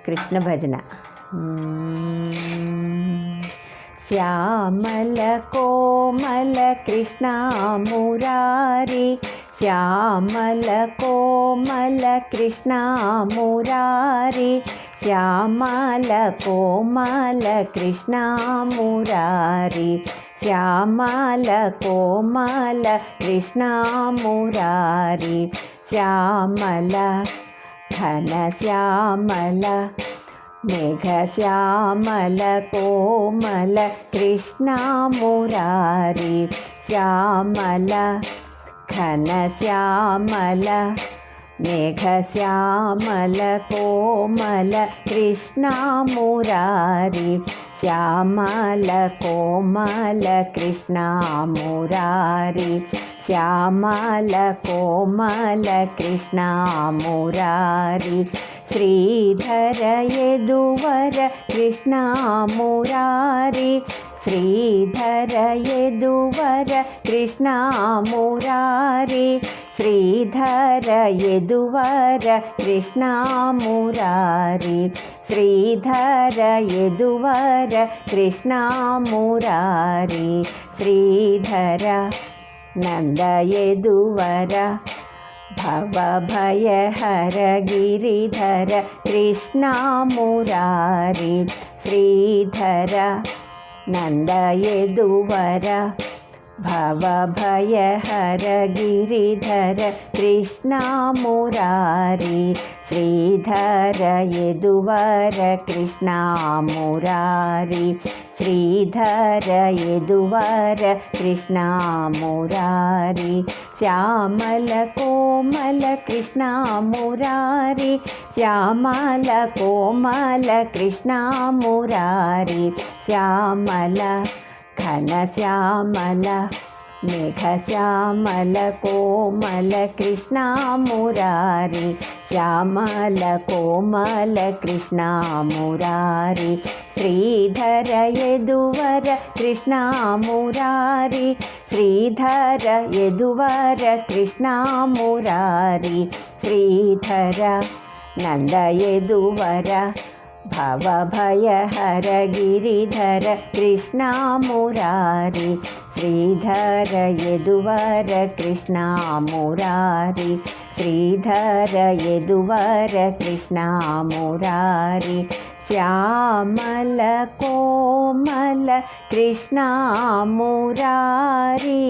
కృష్ణ భజన. శ్యామల కోమల కృష్ణ మురారి, శ్యామల కోమల కృష్ణ మురారి, శ్యామల కోమల కృష్ణ మురారి, శ్యామల కోమల కృష్ణ మురారి, శ్యామల ఘన శ్యామల మేఘ శ్యామల కోమల కృష్ణ మురారి, శ్యామల ఘన శ్యామల మేఘ శ్యామల కోమల కృష్ణ మురారి, శ్యామల కోమల కృష్ణ మురారి, శ్యామల కోమల కృష్ణ మురారి, శ్రీధర యదువర కృష్ణ మురారి, శ్రీధర యదువర కృష్ణ మురారి, శ్రీధర యదువర కృష్ణ మురారి, శ్రీధర యదువర కృష్ణ మురారి, శ్రీధర నంద యదువర భవభయహర గిరిధర కృష్ణ మురారి, శ్రీధర నంద యదువర భవభయహర గిరిధర కృష్ణ మురారి, శ్రీధర యదువర కృష్ణ మురారి, శ్రీధర యదువర కృష్ణ మురారి, శ్యామల కోమల కృష్ణ మురారి, శ్యామల కోమల కృష్ణ మురారి, శ్యామల ఘన శ్యామల మేఘ శ్యామల కోమల కృష్ణ మురారి, శ్యామల కోమల కృష్ణ మురారి, శ్రీధర యదువర కృష్ణ మురారి, శ్రీధర యదువర కృష్ణ మురారి, శ్రీధర నంద యదువర భవభయహర గిరిధర కృష్ణ మురారి, శ్రీధర యదువర కృష్ణ మురారి, శ్రీధర యదువర కృష్ణ మురారి, శ్యామల కోమల కృష్ణ మురారి.